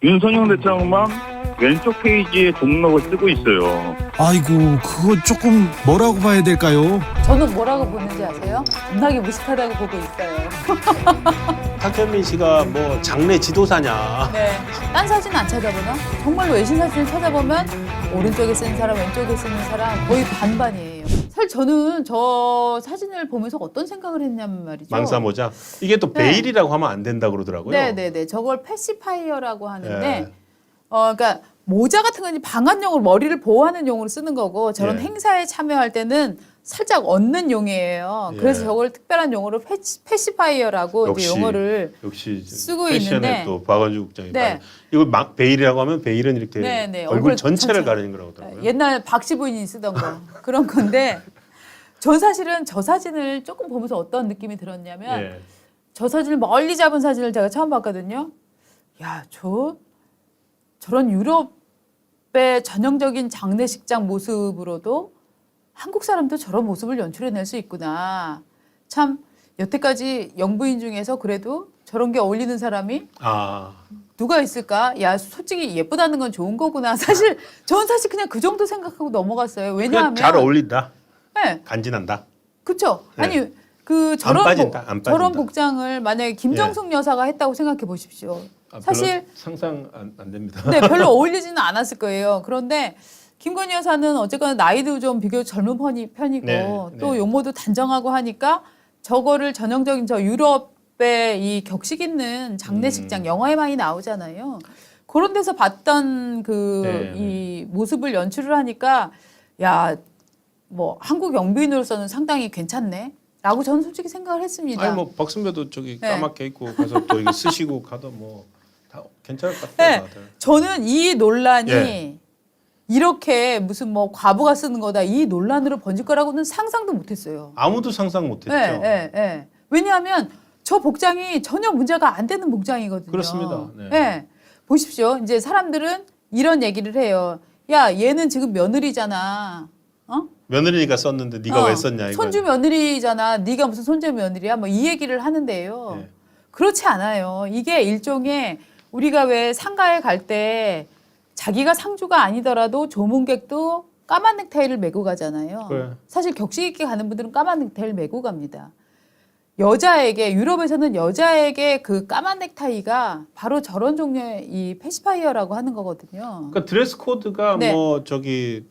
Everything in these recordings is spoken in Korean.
윤석열 대통령만 왼쪽 페이지에 등록을 쓰고 있어요. 아이고, 그거 조금 뭐라고 봐야 될까요? 저는 뭐라고 보는지 아세요? 겁나게 무식하다고 보고 있어요. 탁현민 씨가 뭐 장래 지도사냐. 네. 딴 사진 안 찾아보나? 정말로 외신 사진을 찾아보면 오른쪽에 쓰는 사람, 왼쪽에 쓰는 사람 거의 반반이에요. 사실 저는 저 사진을 보면서 어떤 생각을 했냐면 말이죠. 망사모자. 이게 또 네. 베일이라고 하면 안 된다고 그러더라고요. 네네네. 저걸 패시파이어라고 하는데 네. 그러니까 모자 같은 건 방한용으로 머리를 보호하는 용으로 쓰는 거고 저런 예. 행사에 참여할 때는 살짝 얻는 용이에요. 예. 그래서 저걸 특별한 용어로 패시파이어라고 이제 용어를 역시 쓰고 패션에 있는데 또 박원주 국장이 네. 이걸 막 베일이라고 하면 베일은 이렇게 네, 네. 얼굴 얼굴 전체를 전체. 가리는 거라고 하더라고요. 옛날 박씨 부인이 쓰던 거 그런 건데 전 사실은 저 사진을 조금 보면서 어떤 느낌이 들었냐면 예. 저 사진을 멀리 잡은 사진을 제가 처음 봤거든요. 야, 저런 유럽의 전형적인 장례식장 모습으로도 한국 사람도 저런 모습을 연출해낼 수 있구나. 참 여태까지 영부인 중에서 그래도 저런 게 어울리는 사람이 아, 누가 있을까? 야, 솔직히 예쁘다는 건 좋은 거구나. 사실 전 사실 그냥 그 정도 생각하고 넘어갔어요. 그냥 왜냐하면 잘 어울린다. 네, 간지난다. 그렇죠. 네. 아니 그 저런 빠진다, 안 빠진다. 저런 복장을 만약에 김정숙 여사가 했다고 생각해 보십시오. 아, 사실 별로 상상 안 됩니다. 네, 별로 어울리지는 않았을 거예요. 그런데 김건희 여사는 어쨌거나 나이도 좀 비교적 젊은 편이고 네, 또 네. 용모도 단정하고 하니까 저거를 전형적인 저 유럽의 이 격식 있는 장례식장 영화에 많이 나오잖아요. 그런 데서 봤던 그 네, 이 모습을 연출을 하니까 야, 뭐 한국 영부인으로서는 상당히 괜찮네. 라고 저는 솔직히 생각을 했습니다. 아니 뭐 박선배도 저기 네. 까맣게 입고 가서 또 이거 쓰시고 가도 뭐 다 괜찮을 것 네, 같아요. 다들. 저는 이 논란이 예. 이렇게 무슨 뭐 과부가 쓰는 거다 이 논란으로 번질 거라고는 상상도 못했어요. 아무도 상상 못했죠. 왜냐하면 저 복장이 전혀 문제가 안 되는 복장이거든요. 그렇습니다. 네. 네. 보십시오. 이제 사람들은 이런 얘기를 해요. 야, 얘는 지금 며느리잖아. 어? 며느리니까 썼는데 네가 왜 썼냐 이거. 손주 며느리잖아. 네가 무슨 손주 며느리야? 뭐 이 얘기를 하는데요. 네. 그렇지 않아요. 이게 일종의 우리가 왜 상가에 갈 때 자기가 상주가 아니더라도 조문객도 까만 넥타이를 메고 가잖아요. 그래. 사실 격식 있게 가는 분들은 까만 넥타이를 메고 갑니다. 여자에게 유럽에서는 여자에게 그 까만 넥타이가 바로 저런 종류의 이 패시파이어라고 하는 거거든요. 그러니까 드레스 코드가 네. 뭐 저기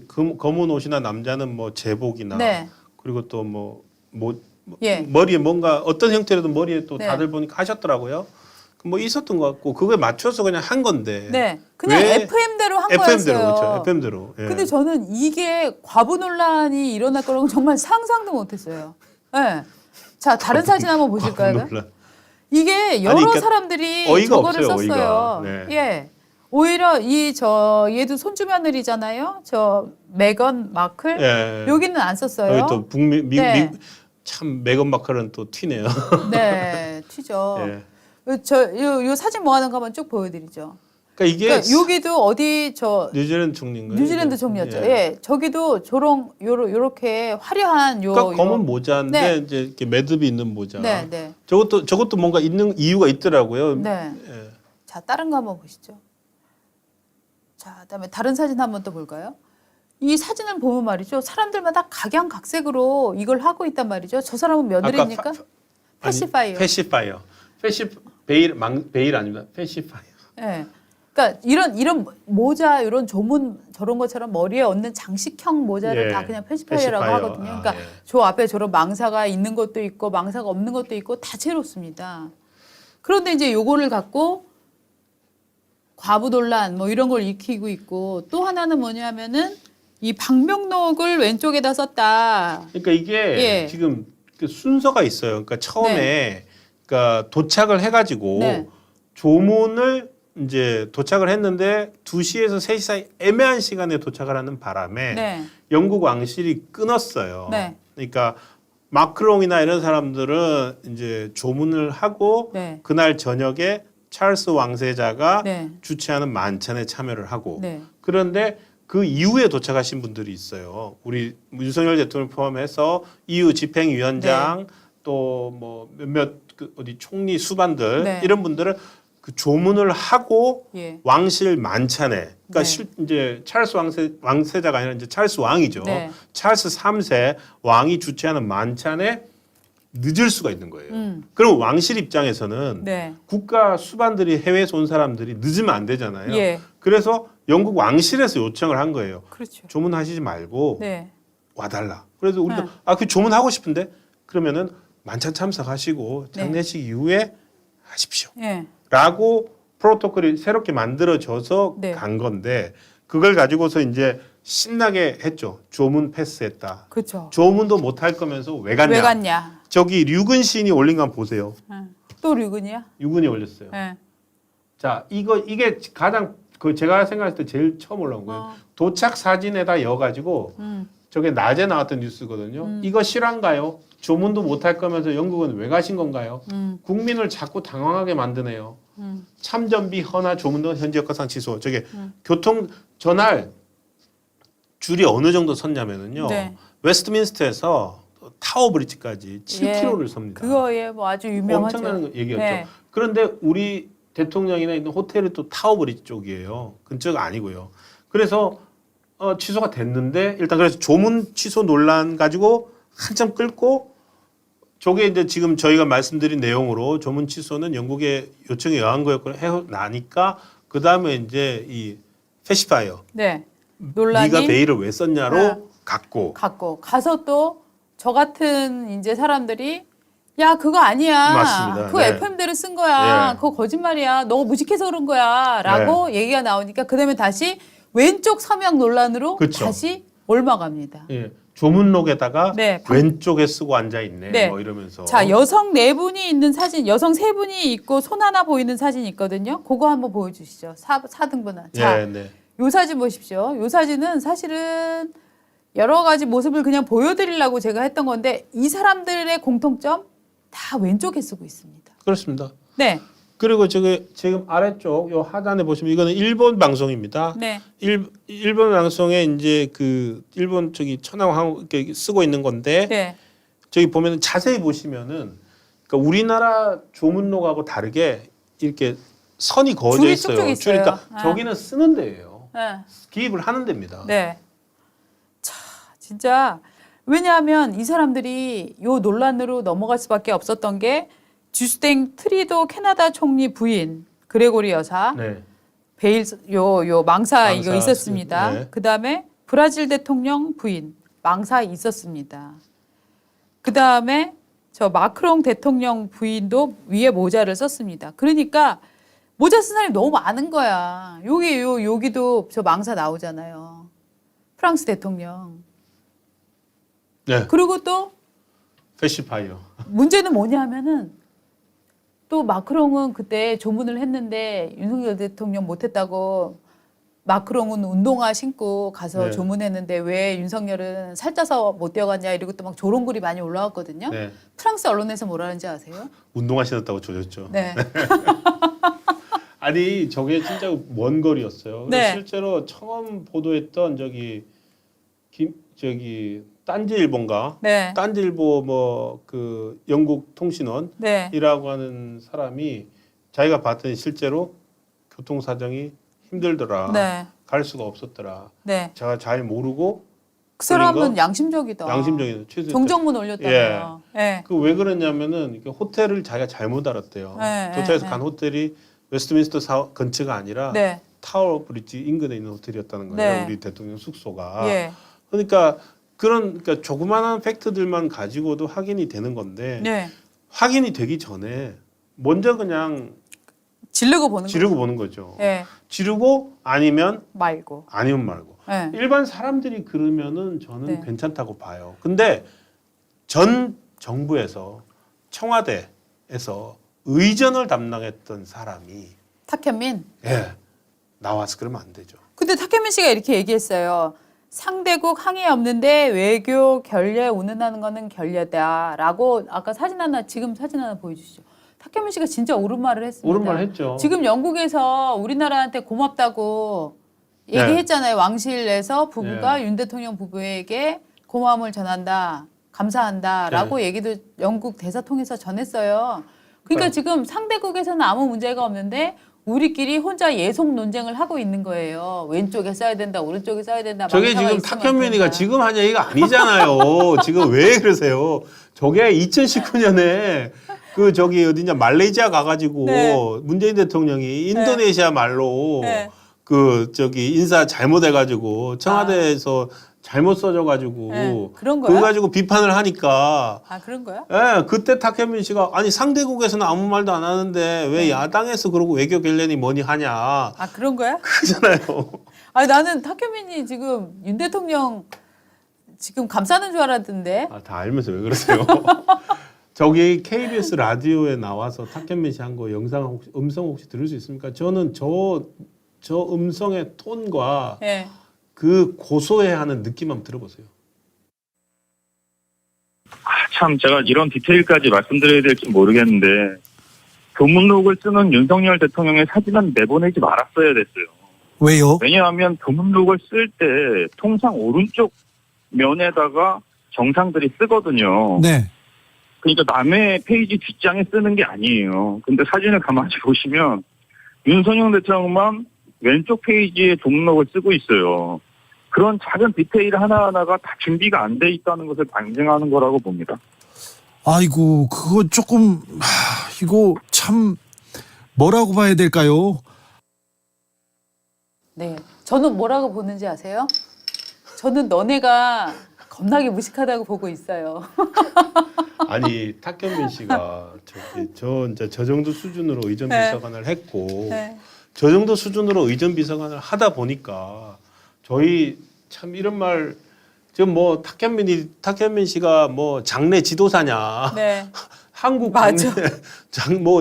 검은 옷이나 남자는 뭐 제복이나 네. 그리고 또 뭐 예. 머리에 뭔가 어떤 형태로든 머리에 또 네. 다들 보니까 하셨더라고요. 뭐 있었던 것 같고 그거에 맞춰서 그냥 한 건데. 네. 그냥 왜 FM대로 한 FM대로 거였어요. 그렇죠. FM대로. 예. 근데 저는 이게 과부 논란이 일어날 거라고 정말 상상도 못했어요. 네. 자, 다른 사진 한번 보실까요? 논란. 이게 여러 그러니까 사람들이 어이가 저거를 없어요, 썼어요. 어이가. 네. 예. 오히려 얘도 손주 며느리잖아요. 저 메건 마클. 예. 여기는 안 썼어요. 여기 또 북미 네. 참 메건 마클은 또 튀네요. 네, 튀죠. 예. 요 사진 모아놓은 거 한번 쭉 보여드리죠. 그러니까 이게 그러니까 여기도 어디 뉴질랜드 총리인가요? 뉴질랜드 이게? 총리였죠. 예. 예, 저기도 요렇게 화려한 그러니까 검은 모자인데 네. 이제 이렇게 매듭이 있는 모자. 네, 네, 저것도 뭔가 있는 이유가 있더라고요. 네. 예. 자, 다른 거 한번 보시죠. 자, 그다음에 다른 사진 한번 또 볼까요? 이 사진을 보면 말이죠. 사람들마다 각양각색으로 이걸 하고 있단 말이죠. 저 사람은 며느리입니까? 패시파이어. 패시파이어. 베일 아닙니다. 패시파이어. 예. 그러니까 이런 모자 이런 조문 저런 것처럼 머리에 얹는 장식형 모자를 예. 다 그냥 패시파이어라고 패시파이어. 하거든요. 그러니까 예. 저 앞에 저런 망사가 있는 것도 있고 망사가 없는 것도 있고 다채롭습니다. 그런데 이제 요거를 갖고 과부 논란 뭐 이런 걸 익히고 있고 또 하나는 뭐냐면은 이 방명록을 왼쪽에다 썼다. 그러니까 이게 예. 지금 그 순서가 있어요. 그러니까 처음에 그러니까 도착을 해가지고 네. 조문을 이제 도착을 했는데 2시에서 3시 사이 애매한 시간에 도착을 하는 바람에 네. 영국 왕실이 끊었어요. 네. 그러니까 마크롱이나 이런 사람들은 이제 조문을 하고 네. 그날 저녁에 찰스 왕세자가 네. 주최하는 만찬에 참여를 하고 네. 그런데 그 이후에 도착하신 분들이 있어요. 우리 윤석열 대통령 포함해서 EU 집행위원장 또 뭐 몇몇 그 어디 총리 수반들 네. 이런 분들은 그 조문을 하고 예. 왕실 만찬에 그러니까 네. 이제 찰스 왕세자가 아니라 이제 찰스 왕이죠. 네. 찰스 3세 왕이 주최하는 만찬에 늦을 수가 있는 거예요. 음. 그럼 왕실 입장에서는 네. 국가 수반들이 해외에서 온 사람들이 늦으면 안 되잖아요. 예. 그래서 영국 왕실에서 요청을 한 거예요. 그렇죠. 조문하시지 말고 네. 와달라. 그래서 우리도 네. 그 조문하고 싶은데 그러면은 만찬 참석하시고 장례식 이후에 하십시오. 예. 라고 프로토콜이 새롭게 만들어져서 네. 간 건데 그걸 가지고서 이제 신나게 했죠. 조문 패스했다. 그렇죠. 조문도 못 할 거면서 왜 갔냐. 왜 갔냐? 저기 류근 시인이 올린 거 한번 보세요. 또 류근이야? 유근이 올렸어요. 예. 자, 이게 가장 제가 생각했을 때 제일 처음 올라온 거예요. 도착 사진에다 이어가지고 저게 낮에 나왔던 뉴스거든요. 이거 실화인가요? 조문도 못 할 거면서 영국은 왜 가신 건가요? 국민을 자꾸 당황하게 만드네요. 참전비 헌화 조문도 현지 역사상 취소. 저게 교통 전날 줄이 어느 정도 섰냐면은요. 네. 웨스트민스터에서 타워 브리지까지 7km를 섭니다. 그거에 뭐 아주 유명하죠. 엄청난 얘기였죠. 네. 그런데 우리 대통령이나 있는 호텔이 또 타워 브리지 쪽이에요. 근처가 아니고요. 그래서 취소가 됐는데 일단 그래서 조문 취소 논란 가지고 한참 끌고 저게 이제 지금 저희가 말씀드린 내용으로 조문 취소는 영국의 요청에 의한 거였고 해 나니까 그 다음에 이제 이 패시파이어 네. 논란이 네가 베일을 왜 썼냐로 네. 갖고 가서 또 저 같은 이제 사람들이 야 그거 아니야. 맞습니다. 그거 네. FM대로 쓴 거야. 네. 그거 거짓말이야. 너가 무식해서 그런 거야라고 얘기가 나오니까 그다음에 다시 왼쪽 서명 논란으로 그쵸. 다시 올라갑니다. 예, 조문록에다가 네. 왼쪽에 쓰고 앉아 있네. 네. 뭐 이러면서 자 여성 네 분이 있는 사진, 여성 세 분이 있고 손 하나 보이는 사진이 있거든요. 그거 한번 보여주시죠. 4등분한. 자, 예, 네. 요 사진 보십시오. 요 사진은 사실은 여러 가지 모습을 그냥 보여드리려고 제가 했던 건데 이 사람들의 공통점 다 왼쪽에 쓰고 있습니다. 그렇습니다. 네, 그리고 저기 지금 아래쪽 요 하단에 보시면 이거는 일본 방송입니다. 네, 일본 방송에 이제 그 일본 저기 천황 이렇게 쓰고 있는 건데 네, 저기 보면은 자세히 보시면은 그러니까 우리나라 조문록하고 다르게 이렇게 선이 그어져 줄이 있어요. 쭉쭉 있어요. 그러니까 아. 저기는 쓰는 데예요. 네, 기입을 하는 데입니다. 네. 자, 진짜 왜냐하면 이 사람들이 요 논란으로 넘어갈 수밖에 없었던 게 주스탱 트리도 캐나다 총리 부인 그레고리 여사 네. 베일 요 망사 이거 망사, 있었습니다. 네. 그다음에 브라질 대통령 부인 망사 있었습니다. 그다음에 저 마크롱 대통령 부인도 위에 모자를 썼습니다. 그러니까 모자 쓴 사람이 너무 많은 거야. 여기도 저 망사 나오잖아요. 프랑스 대통령. 네. 그리고 또 패시파이어. 문제는 뭐냐면은 또 마크롱은 그때 조문을 했는데 윤석열 대통령 못했다고 마크롱은 운동화 신고 가서 네. 조문했는데 왜 윤석열은 살쪄서 못 뛰어갔냐 이러고 또 막 조롱글이 많이 올라왔거든요. 네. 프랑스 언론에서 뭐라는지 아세요? 운동화 신었다고 조졌죠. 네. 아니 저게 진짜 먼 거리였어요. 네. 실제로 처음 보도했던 저기 딴지일보인가? 네. 딴지일보 뭐 그 영국 통신원이라고 네. 하는 사람이 자기가 봤더니 실제로 교통 사정이 힘들더라. 네. 갈 수가 없었더라. 네. 제가 잘 모르고 그 사람은 거? 양심적이다. 양심적인 최소 정정문 올렸다고요. 예. 그 왜 그러냐면은 이게 호텔을 자기가 잘못 알았대요. 네, 도착해서 네, 간 호텔이 웨스트민스터 근처가 아니라 네. 타워 브리지 인근에 있는 호텔이었다는 거예요. 네. 우리 대통령 숙소가. 예. 그러니까 그러니까 조그마한 팩트들만 가지고도 확인이 되는 건데 네. 확인이 되기 전에 먼저 그냥 지르고 보는 지르고 보는 거죠. 거죠. 예. 지르고 아니면 말고. 말고. 예. 일반 사람들이 그러면은 저는 네. 괜찮다고 봐요. 근데 전 정부에서 청와대에서 의전을 담당했던 사람이 탁현민. 나와서 그러면 안 되죠. 근데 탁현민 씨가 이렇게 얘기했어요. 상대국 항의 없는데 외교 결례 운운하는 거는 결례다라고 아까 지금 사진 하나 보여주시죠. 탁현민 씨가 진짜 옳은 말을 했습니다. 옳은 말 했죠. 지금 영국에서 우리나라한테 고맙다고 얘기했잖아요. 왕실에서 부부가 윤 대통령 부부에게 고마움을 전한다, 감사한다라고 얘기도 영국 대사 통해서 전했어요. 그러니까 지금 상대국에서는 아무 문제가 없는데 우리끼리 혼자 예속 논쟁을 하고 있는 거예요. 왼쪽에 써야 된다, 오른쪽에 써야 된다. 저게 망사가 지금 있으면 탁현민이가 된다. 지금 한 얘기가 아니잖아요. 지금 왜 그러세요? 저게 2019년에 그 저기 어디냐 말레이시아 가가지고 네. 문재인 대통령이 인도네시아 말로 네. 그 저기 인사 잘못해가지고 청와대에서 잘못 써줘가지고 네. 그런 그거 거야? 가지고 비판을 하니까 아 그런 거야? 예, 그때 탁현민 씨가 아니 상대국에서는 아무 말도 안 하는데 왜 야당에서 그러고 외교 결연이 뭐니 하냐 아 그런 거야? 그러잖아요. 아니 나는 탁현민이 지금 윤 대통령 지금 감싸는 줄 알았던데. 아, 다 알면서 왜 그러세요? 저기 KBS 라디오에 나와서 탁현민 씨 한 거 영상 혹시 음성 혹시 들을 수 있습니까? 저는 저 음성의 톤과 예. 그 고소해하는 느낌 한번 들어보세요. 참 제가 이런 디테일까지 말씀드려야 될지 모르겠는데 교문록을 쓰는 윤석열 대통령의 사진은 내보내지 말았어야 됐어요. 왜요? 왜냐하면 교문록을 쓸 때 통상 오른쪽 면에다가 정상들이 쓰거든요. 네. 그러니까 남의 페이지 뒷장에 쓰는 게 아니에요. 근데 사진을 가만히 보시면 윤석열 대통령만 왼쪽 페이지에 종록을 쓰고 있어요. 그런 작은 디테일 하나하나가 다 준비가 안 돼 있다는 것을 반증하는 거라고 봅니다. 아이고, 그거 조금 이거 참 뭐라고 봐야 될까요? 네. 저는 뭐라고 보는지 아세요? 저는 너네가 겁나게 무식하다고 보고 있어요. 아니 탁현민 씨가 저 정도 수준으로 의전 네. 비서관을 했고 네. 저 정도 수준으로 의전 비서관을 하다 보니까 저희 참 이런 말 지금 뭐 탁현민 씨가 뭐 장래 지도사냐 네. 한국 맞아.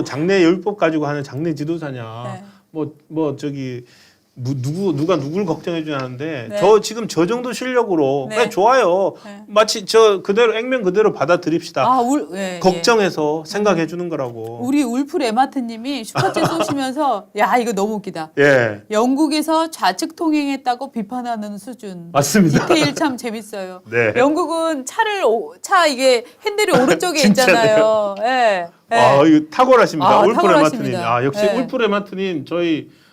장래 율법 가지고 하는 장래 지도사냐 네. 뭐 저기 누가 누굴 걱정해 주냐는데 네. 저 지금 저 정도 실력으로 네. 그냥 좋아요. 네. 마치 저 그대로 액면 그대로 받아들입시다. 예, 걱정해서 생각해 주는 거라고. 우리 울프 레마트님이 슈퍼챗 쏘시면서 야 이거 너무 웃기다. 예. 영국에서 좌측 통행했다고 비판하는 수준. 맞습니다. 디테일 참 재밌어요. 네. 영국은 차 이게 핸들이 오른쪽에 있잖아요. 예. 예. 아, 이거 탁월하십니다. 아, 울프 탁월하십니다. 레마트님. 아, 역시 네. 울프 레마트님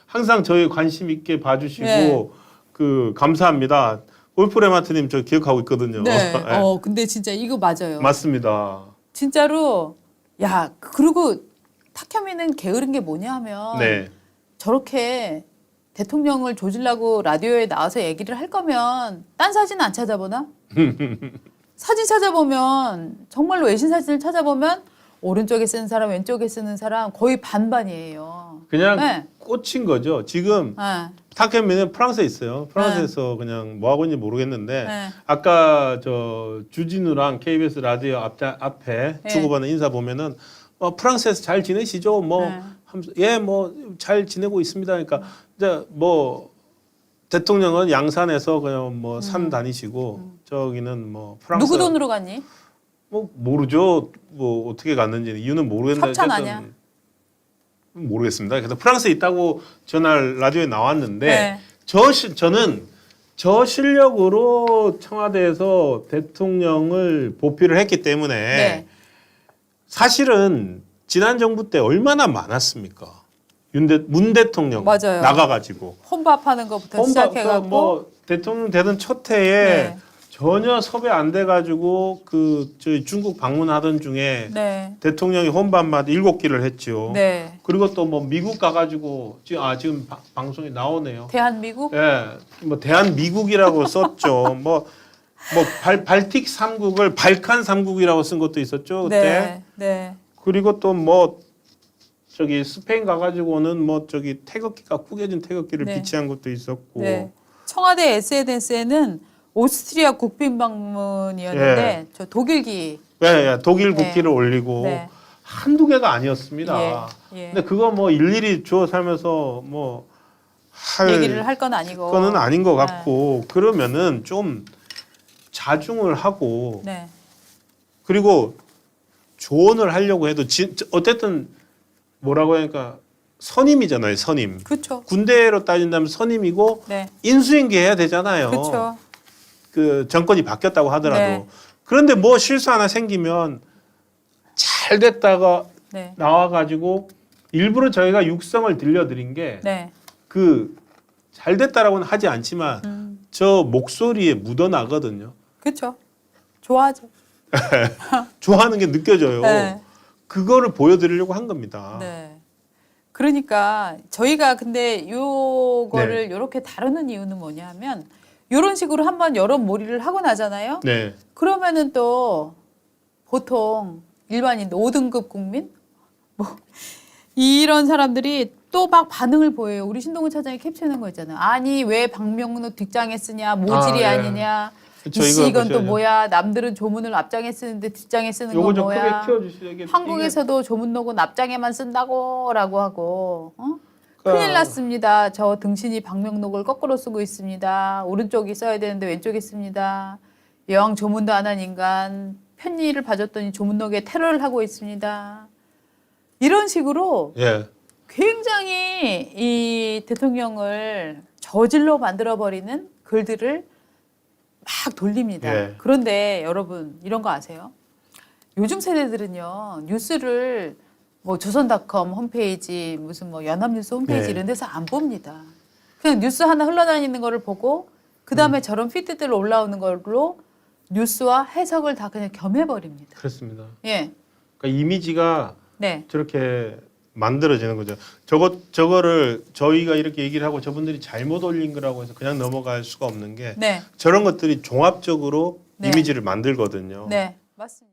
항상 저희 관심 있게 봐주시고 네. 그 감사합니다. 울프 레마트님 저 기억하고 있거든요. 네. 예. 근데 진짜 이거 맞아요. 맞습니다. 진짜로 야 그리고 탁현민은 게으른 게 뭐냐 하면 네. 저렇게 대통령을 조질라고 라디오에 나와서 얘기를 할 거면 딴 사진 안 찾아보나? 사진 찾아보면 정말로 외신 사진을 찾아보면 오른쪽에 쓰는 사람 왼쪽에 쓰는 사람 거의 반반이에요. 그냥 네. 꽂힌 거죠. 지금 네. 탁현민은 프랑스에 있어요. 프랑스에서 그냥 뭐 하고 있는지 모르겠는데 네. 아까 저 주진우랑 KBS 라디오 앞에 네. 주고받는 인사 보면은 프랑스에서 잘 지내시죠? 네. 예, 뭐 잘 지내고 있습니다. 그러니까 이제 뭐 대통령은 양산에서 그냥 뭐 산 다니시고 저기는 뭐 프랑스 누구 돈으로 갔니? 뭐 모르죠. 뭐 어떻게 갔는지 이유는 모르겠는데 협찬 어쨌든 아니야? 모르겠습니다. 그래서 프랑스에 있다고 전날 라디오에 나왔는데 네. 저는 저 실력으로 청와대에서 대통령을 보필을 했기 때문에 네. 사실은 지난 정부 때 얼마나 많았습니까? 문 대통령 맞아요. 나가가지고 혼밥하는 것부터 시작해갖고 뭐 대통령 되던 첫 해에 네. 전혀 섭외 안 돼가지고 저희 중국 방문하던 중에 네. 대통령이 혼밥만 7끼를 했죠. 네. 그리고 또 뭐 미국 가가지고 지금 방송에 나오네요. 대한미국? 예, 뭐 대한미국이라고 썼죠. 발틱 3국을 발칸 3국이라고 쓴 것도 있었죠 그때. 네. 네. 그리고 또 뭐 저기 스페인 가가지고는 뭐 저기 구겨진 태극기를 네. 비치한 것도 있었고. 네. 청와대 SNS에는 오스트리아 국빈 방문이었는데 저 독일기. 예, 독일 네. 국기를 올리고 네. 한두 개가 아니었습니다. 예. 근데 그거 뭐 일일이 주워 살면서 뭐 얘기를 할 건 아니고. 그거는 아닌 것 같고 그러면은 좀 자중을 하고 네. 그리고 조언을 하려고 해도 어쨌든 뭐라고 하니까 선임이잖아요. 선임. 그렇죠. 군대로 따진다면 선임이고 네. 인수인계 해야 되잖아요. 그렇죠. 그 정권이 바뀌었다고 하더라도 네. 그런데 뭐 실수 하나 생기면 잘 됐다가 네. 나와가지고 일부러 저희가 육성을 들려드린 게 네. 그 잘됐다라고는 하지 않지만 저 목소리에 묻어나거든요. 그렇죠. 좋아하죠. 좋아하는 게 느껴져요. 네. 그거를 보여드리려고 한 겁니다. 네. 그러니까 저희가 근데 요거를 이렇게 다루는 이유는 뭐냐면 이런 식으로 한번 여러 몰이를 하고 나잖아요. 네. 그러면은 또 보통 일반인 5등급 국민 뭐 이런 사람들이 또 막 반응을 보여요. 우리 신동훈 차장이 캡처해놓은 거 있잖아요. 아니 왜 박명록 뒷장에 쓰냐 모질이 예. 아니냐. 그쵸, 이씨 이건 또 보셔야죠. 뭐야. 남들은 조문을 앞장에 쓰는데 뒷장에 쓰는 요거 건 좀 뭐야. 크게 튀어주시죠. 이게 한국에서도 조문록은 앞장에만 쓴다고 라고 하고 그러니까- 큰일 났습니다. 저 등신이 방명록을 거꾸로 쓰고 있습니다. 오른쪽이 써야 되는데 왼쪽이 씁니다. 여왕 조문도 안 한 인간 편의를 봐줬더니 조문록에 테러를 하고 있습니다. 이런 식으로 예. 굉장히 이 대통령을 저질로 만들어버리는 글들을 막 돌립니다. 예. 그런데 여러분 이런 거 아세요? 요즘 세대들은요 뉴스를 뭐 조선닷컴 홈페이지 무슨 뭐 연합뉴스 홈페이지 네. 이런 데서 안 봅니다. 그냥 뉴스 하나 흘러다니는 거를 보고 그 다음에 저런 피드들 올라오는 걸로 뉴스와 해석을 다 그냥 겸해버립니다. 그렇습니다. 예, 그러니까 이미지가 네, 저렇게 만들어지는 거죠. 저거를 저희가 이렇게 얘기를 하고 저분들이 잘못 올린 거라고 해서 그냥 넘어갈 수가 없는 게 네, 저런 것들이 종합적으로 네. 이미지를 만들거든요. 네, 맞습니다.